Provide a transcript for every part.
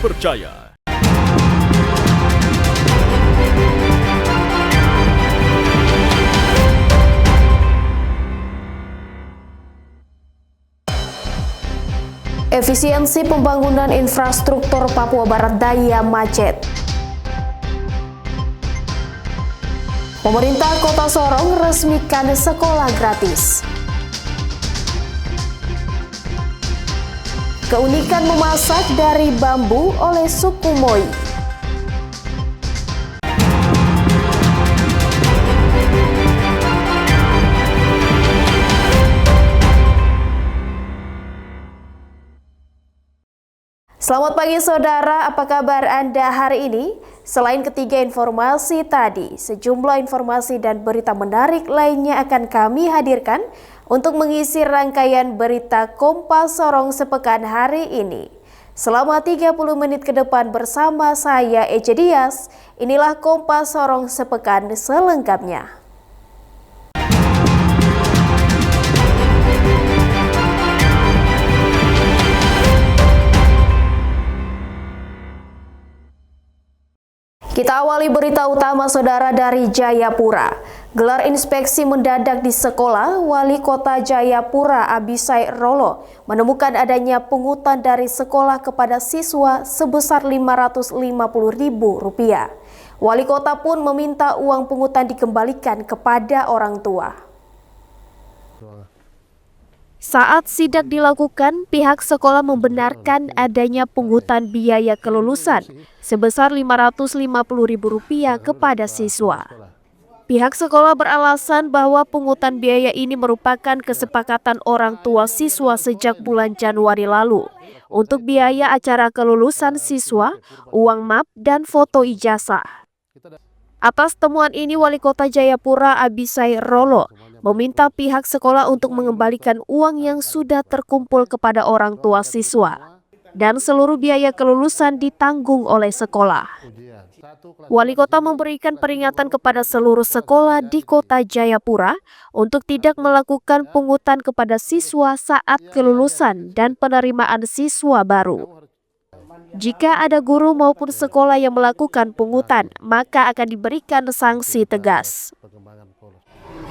terpercaya. Efisiensi pembangunan infrastruktur Papua Barat Daya macet. Pemerintah Kota Sorong resmikan sekolah gratis. Keunikan memasak dari bambu oleh suku Moi. Selamat pagi saudara, apa kabar Anda hari ini? Selain ketiga informasi tadi, sejumlah informasi dan berita menarik lainnya akan kami hadirkan untuk mengisi rangkaian berita Kompas Sorong sepekan hari ini. Selama 30 menit ke depan bersama saya Ece Dias, inilah Kompas Sorong sepekan selengkapnya. Kita awali berita utama saudara dari Jayapura. Gelar inspeksi mendadak di sekolah, Wali Kota Jayapura Abisai Rolo menemukan adanya pungutan dari sekolah kepada siswa sebesar Rp550.000. Wali Kota pun meminta uang pungutan dikembalikan kepada orang tua. Saat sidak dilakukan, pihak sekolah membenarkan adanya pungutan biaya kelulusan sebesar Rp550.000 kepada siswa. Pihak sekolah beralasan bahwa pungutan biaya ini merupakan kesepakatan orang tua siswa sejak bulan Januari lalu untuk biaya acara kelulusan siswa, uang map, dan foto ijazah. Atas temuan ini, Wali Kota Jayapura Abisai Rolo meminta pihak sekolah untuk mengembalikan uang yang sudah terkumpul kepada orang tua siswa dan seluruh biaya kelulusan ditanggung oleh sekolah. Wali Kota memberikan peringatan kepada seluruh sekolah di Kota Jayapura untuk tidak melakukan pungutan kepada siswa saat kelulusan dan penerimaan siswa baru. Jika ada guru maupun sekolah yang melakukan pungutan, maka akan diberikan sanksi tegas.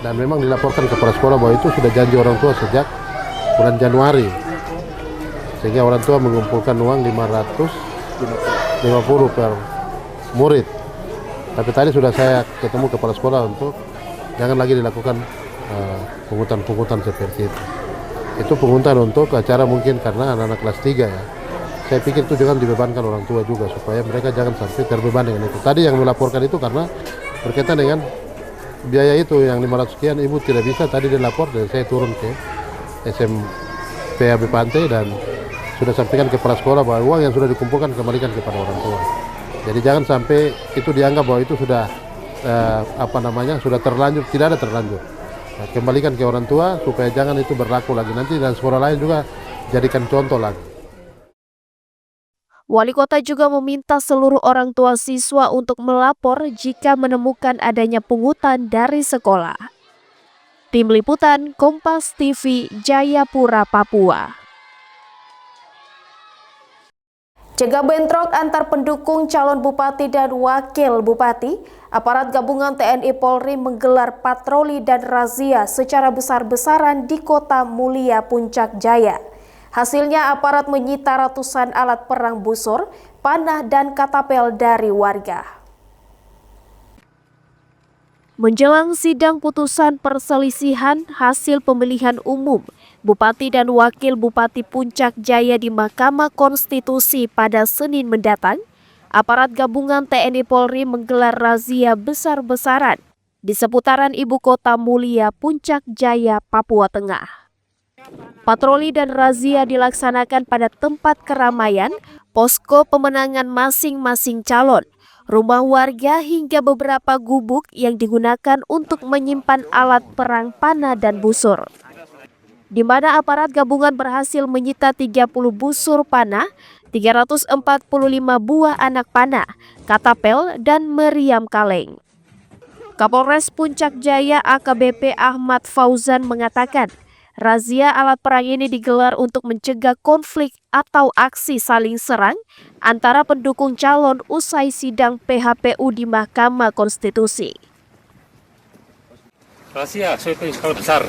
Dan memang dilaporkan kepada sekolah bahwa itu sudah janji orang tua sejak bulan Januari. Sehingga orang tua mengumpulkan uang 550 per murid. Tapi tadi sudah saya ketemu kepala sekolah untuk jangan lagi dilakukan pungutan-pungutan seperti itu. Itu pungutan untuk acara mungkin karena anak-anak kelas 3 ya. Saya pikir itu jangan dibebankan orang tua juga supaya mereka jangan sampai terbeban dengan itu. Tadi yang melaporkan itu karena berkaitan dengan biaya itu yang 500 sekian, ibu tidak bisa, tadi dia lapor dan saya turun ke SMPAB Pantai dan sudah sampaikan ke kepala sekolah bahwa uang yang sudah dikumpulkan kembalikan kepada orang tua. Jadi jangan sampai itu dianggap bahwa itu sudah sudah terlanjur, tidak ada terlanjur. Nah, kembalikan ke orang tua supaya jangan itu berlaku lagi nanti dan sekolah lain juga jadikan contoh lagi. Wali Kota juga meminta seluruh orang tua siswa untuk melapor jika menemukan adanya pungutan dari sekolah. Tim Liputan Kompas TV Jayapura, Papua. Cegah bentrok antar pendukung calon bupati dan wakil bupati, aparat gabungan TNI Polri menggelar patroli dan razia secara besar-besaran di Kota Mulia, Puncak Jaya. Hasilnya aparat menyita ratusan alat perang busur, panah, dan katapel dari warga. Menjelang sidang putusan perselisihan hasil pemilihan umum Bupati dan Wakil Bupati Puncak Jaya di Mahkamah Konstitusi pada Senin mendatang, aparat gabungan TNI Polri menggelar razia besar-besaran di seputaran Ibu Kota Mulia, Puncak Jaya, Papua Tengah. Patroli dan razia dilaksanakan pada tempat keramaian, posko pemenangan masing-masing calon, rumah warga hingga beberapa gubuk yang digunakan untuk menyimpan alat perang panah dan busur. Di mana aparat gabungan berhasil menyita 30 busur panah, 345 buah anak panah, katapel, dan meriam kaleng. Kapolres Puncak Jaya AKBP Ahmad Fauzan mengatakan, Razia alat perang ini digelar untuk mencegah konflik atau aksi saling serang antara pendukung calon usai sidang PHPU di Mahkamah Konstitusi. Razia sweeping skala besar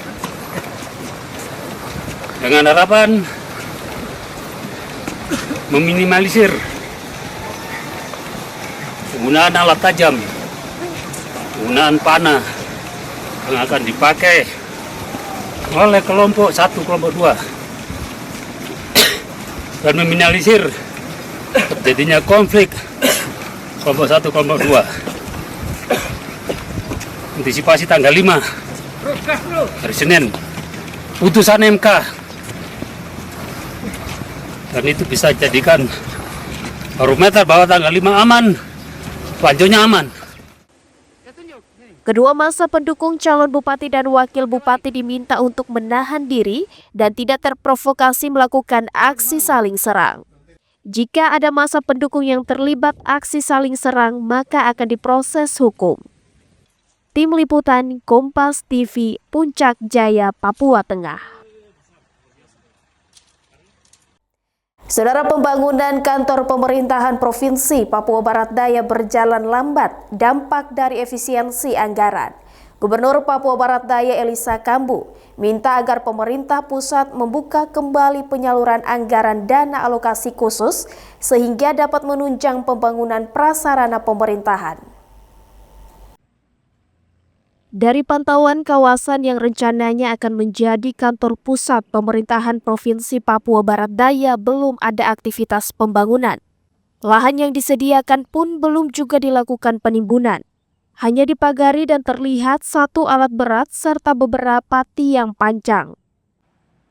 dengan harapan meminimalisir penggunaan alat tajam, penggunaan panah yang akan dipakai oleh kelompok 1, kelompok 2 dan meminimalisir terjadinya konflik kelompok 1, kelompok 2. Antisipasi tanggal 5 hari Senin putusan MK dan itu bisa dijadikan barometer bahwa tanggal 5 aman, selanjutnya aman. Kedua masa pendukung calon bupati dan wakil bupati diminta untuk menahan diri dan tidak terprovokasi melakukan aksi saling serang. Jika ada masa pendukung yang terlibat aksi saling serang, maka akan diproses hukum. Tim Liputan Kompas TV, Puncak Jaya, Papua Tengah. Saudara, pembangunan kantor pemerintahan Provinsi Papua Barat Daya berjalan lambat, dampak dari efisiensi anggaran. Gubernur Papua Barat Daya Elisa Kambu minta agar pemerintah pusat membuka kembali penyaluran anggaran dana alokasi khusus sehingga dapat menunjang pembangunan prasarana pemerintahan. Dari pantauan kawasan yang rencananya akan menjadi kantor pusat pemerintahan Provinsi Papua Barat Daya belum ada aktivitas pembangunan. Lahan yang disediakan pun belum juga dilakukan penimbunan. Hanya dipagari dan terlihat satu alat berat serta beberapa tiang pancang.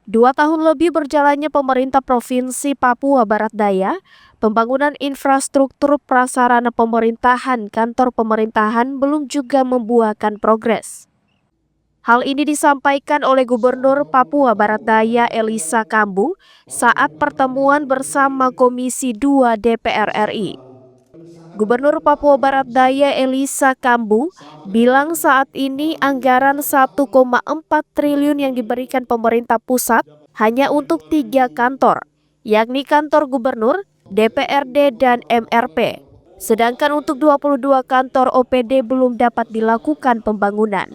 2 tahun lebih berjalannya pemerintah Provinsi Papua Barat Daya, pembangunan infrastruktur prasarana pemerintahan, kantor pemerintahan belum juga membuahkan progres. Hal ini disampaikan oleh Gubernur Papua Barat Daya Elisa Kambu saat pertemuan bersama Komisi 2 DPR RI. Gubernur Papua Barat Daya Elisa Kambu bilang saat ini anggaran 1,4 triliun yang diberikan pemerintah pusat hanya untuk 3 kantor, yakni kantor gubernur, DPRD, dan MRP. Sedangkan untuk 22 kantor OPD belum dapat dilakukan pembangunan.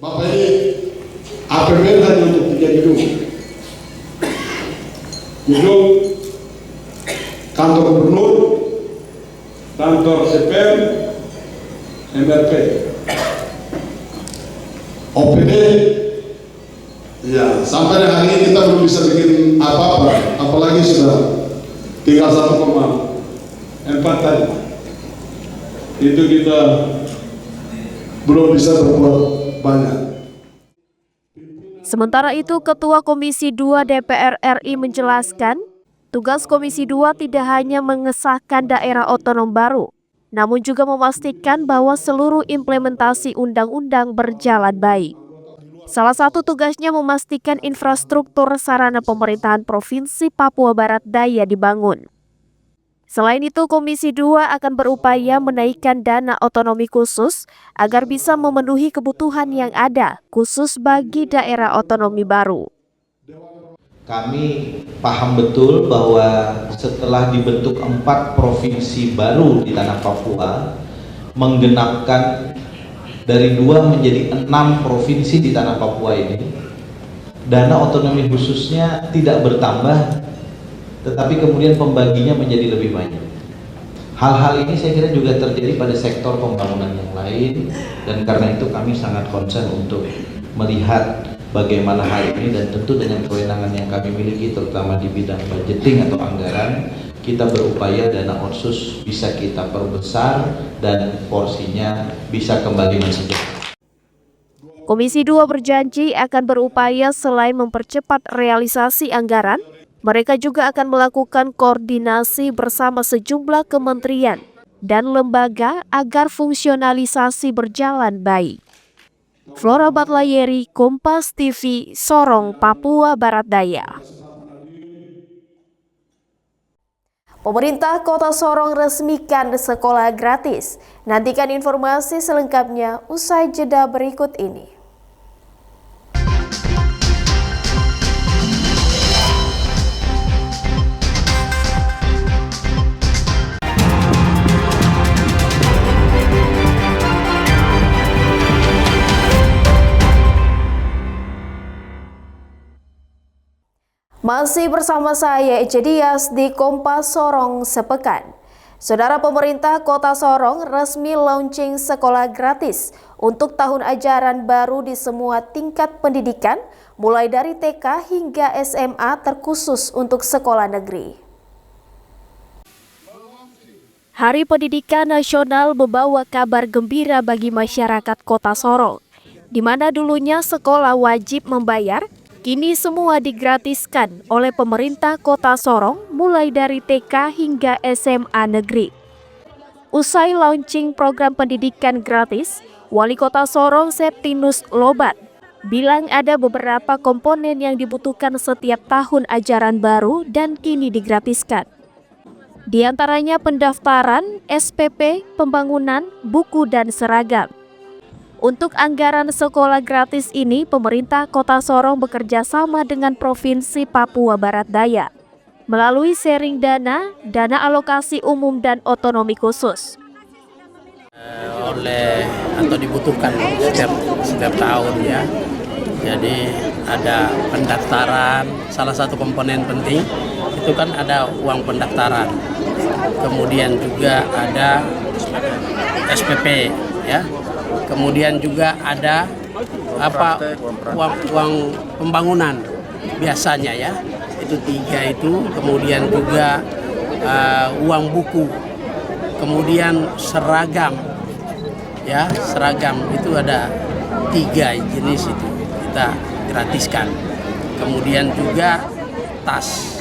Bapak ini APBN hanya untuk 3 gedung. Gedung kantor gubernur, kantor CPM, MRP. OPD, ya sampai hari ini kita belum bisa bikin apa-apa, apalagi sudah tinggal 1,4 tadi. Itu kita belum bisa berbuat banyak. Sementara itu, Ketua Komisi 2 DPR RI menjelaskan, tugas Komisi 2 tidak hanya mengesahkan daerah otonom baru, namun juga memastikan bahwa seluruh implementasi undang-undang berjalan baik. Salah satu tugasnya memastikan infrastruktur sarana pemerintahan Provinsi Papua Barat Daya dibangun. Selain itu, Komisi 2 akan berupaya menaikkan dana otonomi khusus agar bisa memenuhi kebutuhan yang ada, khusus bagi daerah otonomi baru. Kami paham betul bahwa setelah dibentuk 4 provinsi baru di tanah Papua, menggenapkan dari 2 menjadi 6 provinsi di tanah Papua ini, dana otonomi khususnya tidak bertambah, tetapi kemudian pembaginya menjadi lebih banyak. Hal-hal ini saya kira juga terjadi pada sektor pembangunan yang lain, dan karena itu kami sangat concern untuk melihat bagaimana hal ini, dan tentu dengan kewenangan yang kami miliki terutama di bidang budgeting atau anggaran, kita berupaya dana otsus bisa kita perbesar dan porsinya bisa kembali mensejahterakan. Komisi 2 berjanji akan berupaya selain mempercepat realisasi anggaran, mereka juga akan melakukan koordinasi bersama sejumlah kementerian dan lembaga agar fungsionalisasi berjalan baik. Flora Batlayeri, Kompas TV, Sorong, Papua Barat Daya. Pemerintah Kota Sorong resmikan sekolah gratis. Nantikan informasi selengkapnya usai jeda berikut ini. Masih bersama saya Ece Dias di Kompas Sorong Sepekan. Saudara, pemerintah Kota Sorong resmi launching sekolah gratis untuk tahun ajaran baru di semua tingkat pendidikan, mulai dari TK hingga SMA terkhusus untuk sekolah negeri. Hari Pendidikan Nasional membawa kabar gembira bagi masyarakat Kota Sorong, di mana dulunya sekolah wajib membayar. Kini semua digratiskan oleh pemerintah Kota Sorong mulai dari TK hingga SMA negeri. Usai launching program pendidikan gratis, Wali Kota Sorong Septinus Lobat bilang ada beberapa komponen yang dibutuhkan setiap tahun ajaran baru dan kini digratiskan. Di antaranya pendaftaran, SPP, pembangunan, buku, dan seragam. Untuk anggaran sekolah gratis ini, pemerintah Kota Sorong bekerja sama dengan Provinsi Papua Barat Daya melalui sharing dana alokasi umum dan otonomi khusus. Atau dibutuhkan setiap tahun ya. Jadi ada pendaftaran, salah satu komponen penting itu kan ada uang pendaftaran. Kemudian juga ada SPP ya. Kemudian juga ada uang pembangunan biasanya ya, itu 3 itu. Kemudian juga uang buku, kemudian seragam ya, seragam itu ada 3 jenis itu kita gratiskan. Kemudian juga tas.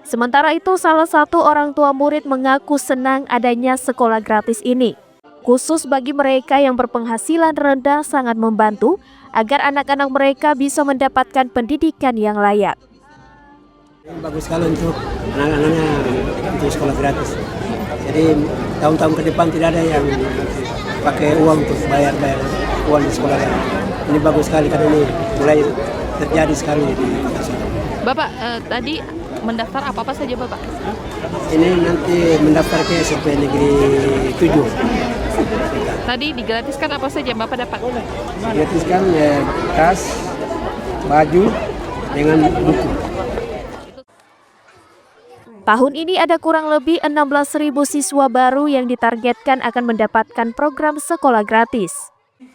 Sementara itu, salah satu orang tua murid mengaku senang adanya sekolah gratis ini. Khusus bagi mereka yang berpenghasilan rendah sangat membantu agar anak-anak mereka bisa mendapatkan pendidikan yang layak. Bagus sekali untuk anak-anaknya untuk sekolah gratis. Jadi tahun-tahun ke depan tidak ada yang pakai uang untuk bayar uang di sekolah. Ini bagus sekali karena ini mulai terjadi sekali di Kota Sorong. Bapak tadi mendaftar apa saja Bapak? Ini nanti mendaftar ke SMP Negeri 7. Tadi digratiskan apa saja Bapak dapat? Digratiskan tas, baju, dengan buku. Tahun ini ada kurang lebih 16.000 siswa baru yang ditargetkan akan mendapatkan program sekolah gratis.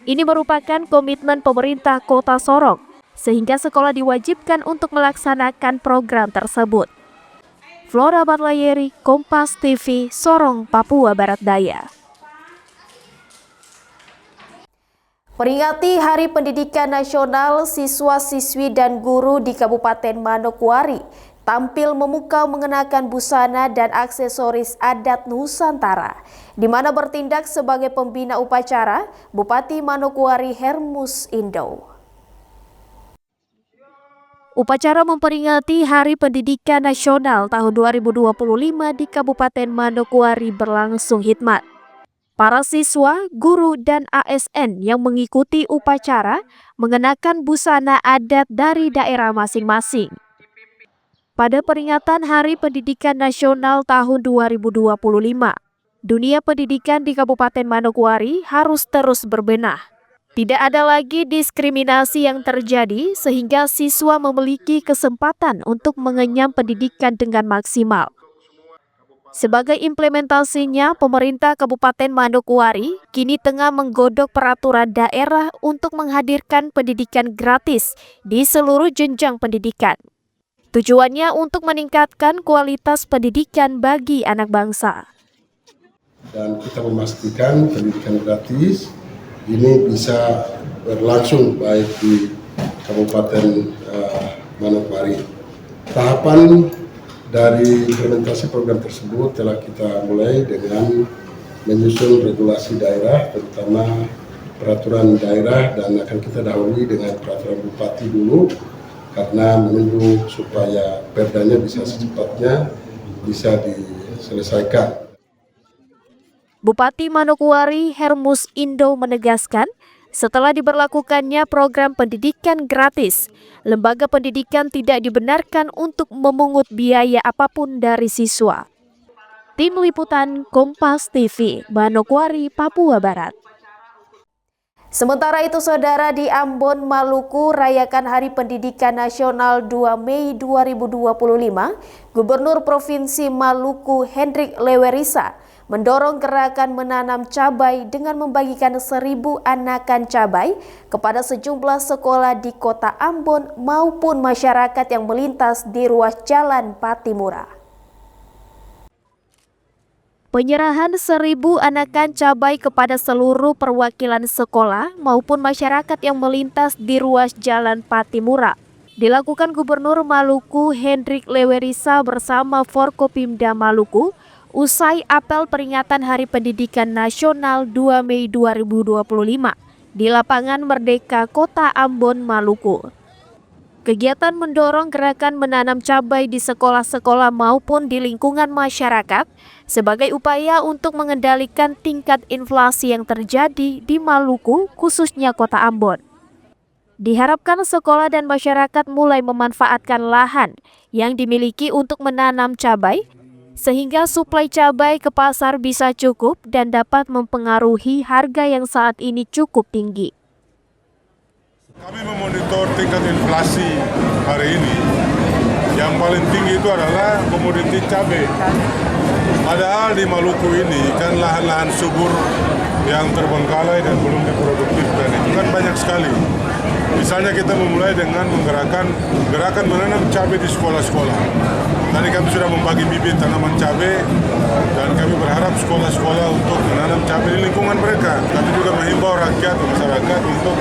Ini merupakan komitmen pemerintah Kota Sorong, sehingga sekolah diwajibkan untuk melaksanakan program tersebut. Flora Barlayeri, Kompas TV, Sorong, Papua Barat Daya. Peringati Hari Pendidikan Nasional, siswa-siswi dan guru di Kabupaten Manokwari tampil memukau mengenakan busana dan aksesoris adat Nusantara, di mana bertindak sebagai pembina upacara Bupati Manokwari Hermus Indo. Upacara memperingati Hari Pendidikan Nasional tahun 2025 di Kabupaten Manokwari berlangsung hikmat. Para siswa, guru, dan ASN yang mengikuti upacara mengenakan busana adat dari daerah masing-masing. Pada peringatan Hari Pendidikan Nasional tahun 2025, dunia pendidikan di Kabupaten Manokwari harus terus berbenah. Tidak ada lagi diskriminasi yang terjadi sehingga siswa memiliki kesempatan untuk mengenyam pendidikan dengan maksimal. Sebagai implementasinya, pemerintah Kabupaten Manokwari kini tengah menggodok peraturan daerah untuk menghadirkan pendidikan gratis di seluruh jenjang pendidikan. Tujuannya untuk meningkatkan kualitas pendidikan bagi anak bangsa. Dan kita memastikan pendidikan gratis ini bisa berlangsung baik di Kabupaten Manokwari. Tahapan dari implementasi program tersebut telah kita mulai dengan menyusun regulasi daerah, terutama peraturan daerah, dan akan kita dahului dengan peraturan bupati dulu, karena menunggu supaya perdanya bisa secepatnya bisa diselesaikan. Bupati Manokwari Hermus Indo menegaskan, setelah diberlakukannya program pendidikan gratis, lembaga pendidikan tidak dibenarkan untuk memungut biaya apapun dari siswa. Tim Liputan Kompas TV, Manokwari, Papua Barat. Sementara itu, saudara, di Ambon, Maluku, rayakan Hari Pendidikan Nasional 2 Mei 2025, Gubernur Provinsi Maluku Hendrik Lewerisa mendorong gerakan menanam cabai dengan membagikan 1.000 anakan cabai kepada sejumlah sekolah di kota Ambon maupun masyarakat yang melintas di ruas jalan Patimura. Penyerahan 1.000 anakan cabai kepada seluruh perwakilan sekolah maupun masyarakat yang melintas di ruas jalan Patimura dilakukan Gubernur Maluku Hendrik Lewerisa bersama Forkopimda Maluku usai apel peringatan Hari Pendidikan Nasional 2 Mei 2025 di lapangan Merdeka Kota Ambon, Maluku. Kegiatan mendorong gerakan menanam cabai di sekolah-sekolah maupun di lingkungan masyarakat sebagai upaya untuk mengendalikan tingkat inflasi yang terjadi di Maluku, khususnya Kota Ambon. Diharapkan sekolah dan masyarakat mulai memanfaatkan lahan yang dimiliki untuk menanam cabai, sehingga suplai cabai ke pasar bisa cukup dan dapat mempengaruhi harga yang saat ini cukup tinggi. Kami memonitor tingkat inflasi hari ini. Yang paling tinggi itu adalah komoditi cabai. Padahal di Maluku ini kan lahan-lahan subur yang terbengkalai dan belum diproduktifkan itu kan banyak sekali. Misalnya kita memulai dengan menggerakkan gerakan menanam cabai di sekolah-sekolah. Tadi kami sudah membagi bibit tanaman cabai dan kami berharap sekolah-sekolah untuk menanam cabai di lingkungan mereka. Kami juga menghimbau rakyat dan masyarakat untuk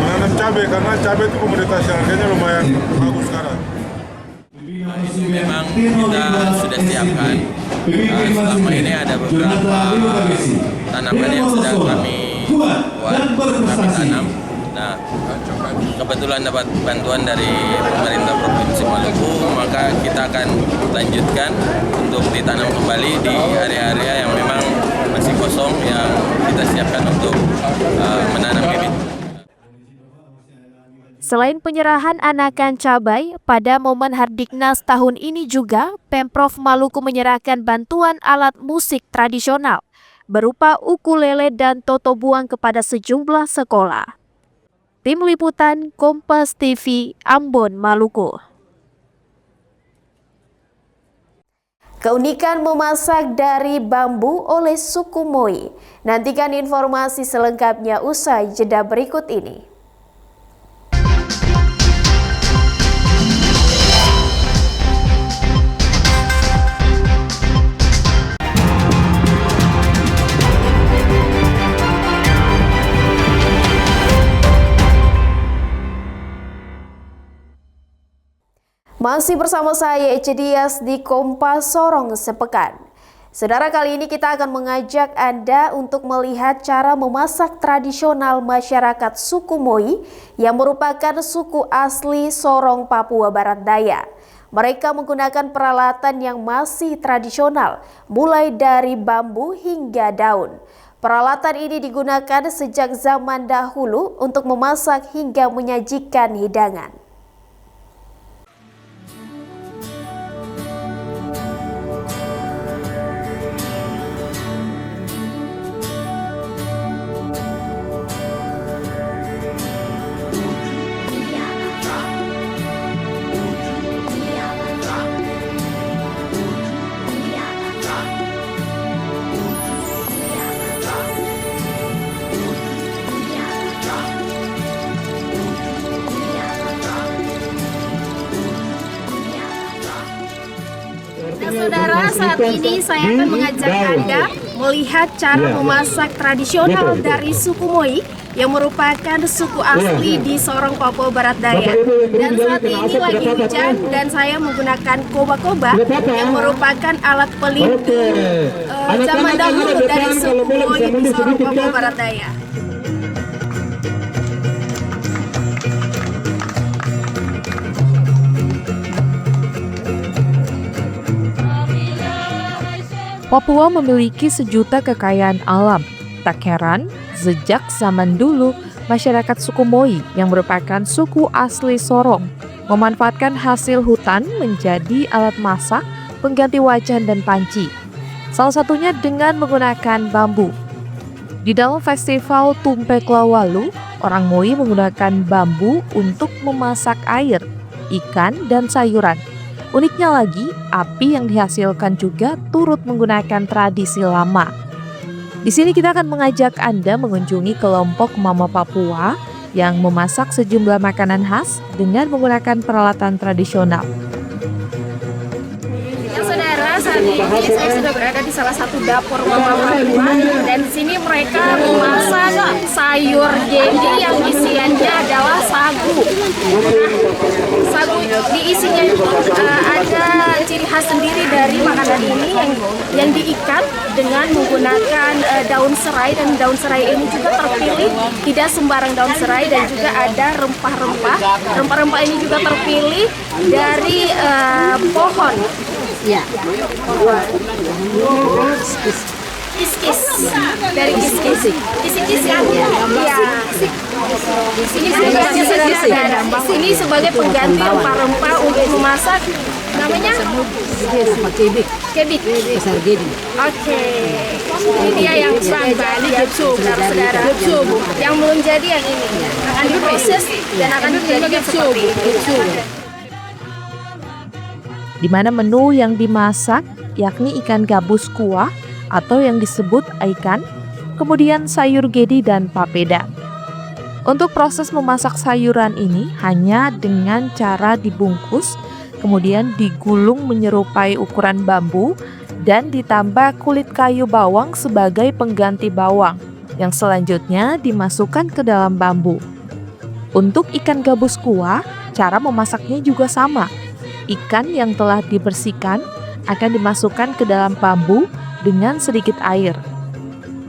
menanam cabai karena cabai itu komoditas yang harganya lumayan bagus sekarang. Itu memang kita sudah siapkan. Selama ini ada beberapa tanaman yang sudah kami buat, kami tanam. Nah, kebetulan dapat bantuan dari pemerintah Provinsi Maluku, maka kita akan lanjutkan untuk ditanam kembali di area-area yang memang masih kosong yang kita siapkan untuk menanam bibit. Selain penyerahan anakan cabai, pada momen Hardiknas tahun ini juga Pemprov Maluku menyerahkan bantuan alat musik tradisional berupa ukulele dan totobuang kepada sejumlah sekolah. Tim Liputan Kompas TV, Ambon, Maluku. Keunikan memasak dari bambu oleh suku Moi. Nantikan informasi selengkapnya usai jeda berikut ini. Masih bersama saya Ece Dias di Kompas Sorong Sepekan. Saudara, kali ini kita akan mengajak Anda untuk melihat cara memasak tradisional masyarakat suku Moi yang merupakan suku asli Sorong, Papua Barat Daya. Mereka menggunakan peralatan yang masih tradisional, mulai dari bambu hingga daun. Peralatan ini digunakan sejak zaman dahulu untuk memasak hingga menyajikan hidangan. Saudara, saat ini saya akan mengajak Anda melihat cara memasak tradisional dari suku Moi yang merupakan suku asli di Sorong, Papua Barat Daya. Dan saat ini lagi hujan dan saya menggunakan koba-koba yang merupakan alat pelindung zaman dahulu dari suku Moi di Sorong, Papua Barat Daya. Papua memiliki sejuta kekayaan alam. Tak heran, sejak zaman dulu, masyarakat suku Moi yang merupakan suku asli Sorong memanfaatkan hasil hutan menjadi alat masak, pengganti wajan dan panci. Salah satunya dengan menggunakan bambu. Di dalam festival Tumpek Lawalu, orang Moi menggunakan bambu untuk memasak air, ikan, dan sayuran. Uniknya lagi, api yang dihasilkan juga turut menggunakan tradisi lama. Di sini kita akan mengajak Anda mengunjungi kelompok Mama Papua yang memasak sejumlah makanan khas dengan menggunakan peralatan tradisional. Saudara, saat ini saya sudah berada di salah satu dapur Mama Papua dan di sini mereka memasak sayur gedi yang isiannya adalah sagu. Sagu diisinya ada ciri khas sendiri dari makanan ini yang diikat dengan menggunakan daun serai, dan daun serai ini juga terpilih tidak sembarang daun serai, dan juga ada rempah-rempah. Rempah-rempah ini juga terpilih dari pohon. Ya. Kiskis dari kiskis. Kiskis kan? Ya. Ini sebagai pengganti rempah-rempah untuk memasak. Namanya kebik. Oke. Ini dia yang saudara-saudara. Yang belum jadi yang ini akan diproses dan akan dijadikan seperti ini. Di mana menu yang dimasak yakni ikan gabus kuah atau yang disebut aikan, kemudian sayur gedi dan papeda. Untuk proses memasak sayuran ini hanya dengan cara dibungkus, kemudian digulung menyerupai ukuran bambu, dan ditambah kulit kayu bawang sebagai pengganti bawang, yang selanjutnya dimasukkan ke dalam bambu. Untuk ikan gabus kuah, cara memasaknya juga sama. Ikan yang telah dibersihkan akan dimasukkan ke dalam bambu dengan sedikit air.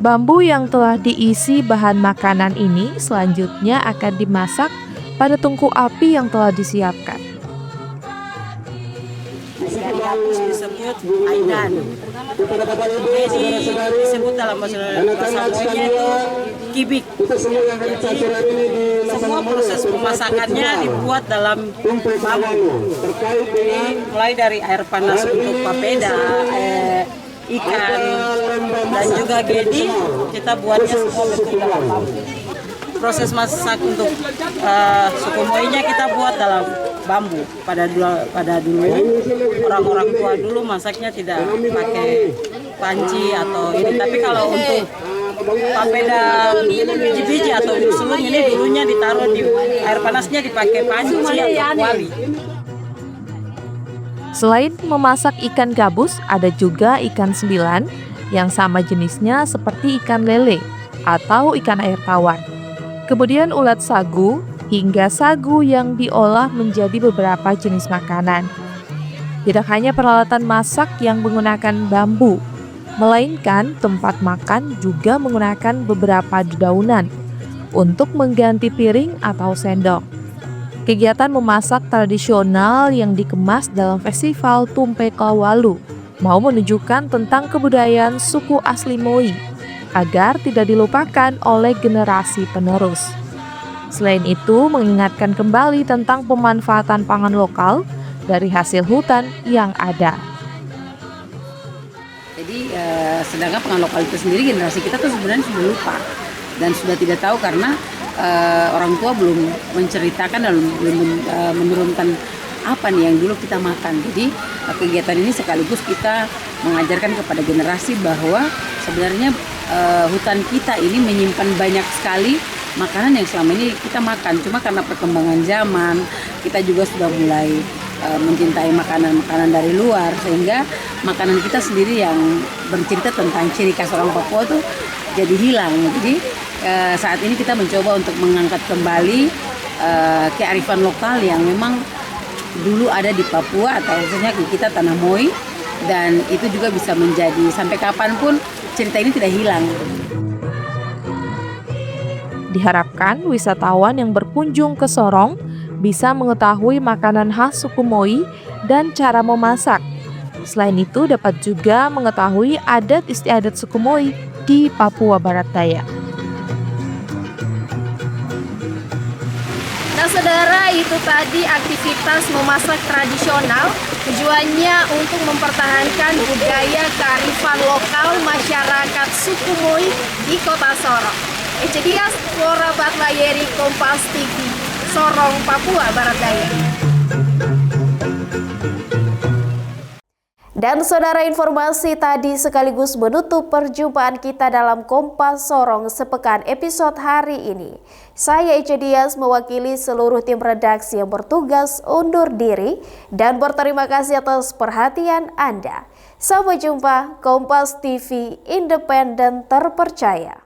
Bambu yang telah diisi bahan makanan ini selanjutnya akan dimasak pada tungku api yang telah disiapkan. Ikan gabus disebut aidan. Jadi disebut dalam bahasa Moinya itu kibik. Jadi semua proses pemasakannya dibuat dalam bambu. Jadi mulai dari air panas untuk papeda, ikan, dan juga gedi, kita buatnya semua betul dalam bambu. Proses masak untuk suku Moinya kita buat dalam bambu. Pada dulu orang-orang tua dulu masaknya tidak pakai panci atau ini, tapi kalau untuk papeda biji-biji atau sulung ini dulunya ditaruh di air panasnya dipakai panci atau kuali. Selain memasak ikan gabus, ada juga ikan sembilan yang sama jenisnya seperti ikan lele atau ikan air tawar. Kemudian ulat sagu hingga sagu yang diolah menjadi beberapa jenis makanan. Tidak hanya peralatan masak yang menggunakan bambu, melainkan tempat makan juga menggunakan beberapa dedaunan untuk mengganti piring atau sendok. Kegiatan memasak tradisional yang dikemas dalam festival Tumpek Lawalu mau menunjukkan tentang kebudayaan suku asli Moi agar tidak dilupakan oleh generasi penerus. Selain itu, mengingatkan kembali tentang pemanfaatan pangan lokal dari hasil hutan yang ada. Jadi sedangkan pangan lokal itu sendiri generasi kita tuh sebenarnya sudah lupa dan sudah tidak tahu karena orang tua belum menceritakan dan belum menurunkan apa nih yang dulu kita makan. Jadi kegiatan ini sekaligus kita mengajarkan kepada generasi bahwa sebenarnya hutan kita ini menyimpan banyak sekali makanan yang selama ini kita makan. Cuma karena perkembangan zaman, kita juga sudah mulai mencintai makanan-makanan dari luar, sehingga makanan kita sendiri yang bercerita tentang ciri khas orang Papua tuh jadi hilang. Jadi saat ini kita mencoba untuk mengangkat kembali kearifan lokal yang memang dulu ada di Papua atau khususnya kita tanah Moi, dan itu juga bisa menjadi sampai kapanpun cerita ini tidak hilang. Diharapkan wisatawan yang berkunjung ke Sorong bisa mengetahui makanan khas suku Moi dan cara memasak. Selain itu dapat juga mengetahui adat istiadat suku Moi di Papua Barat Daya. Nah saudara, itu tadi aktivitas memasak tradisional. Tujuannya untuk mempertahankan budaya kearifan lokal masyarakat suku Moi di Kota Sorong. Ejedias Flora Batlayeri, Kompas TV, Sorong, Papua Barat Daya. Dan saudara, informasi tadi sekaligus menutup perjumpaan kita dalam Kompas Sorong sepekan episode hari ini. Saya Ica Dias mewakili seluruh tim redaksi yang bertugas undur diri dan berterima kasih atas perhatian Anda. Sampai jumpa. Kompas TV, independen terpercaya.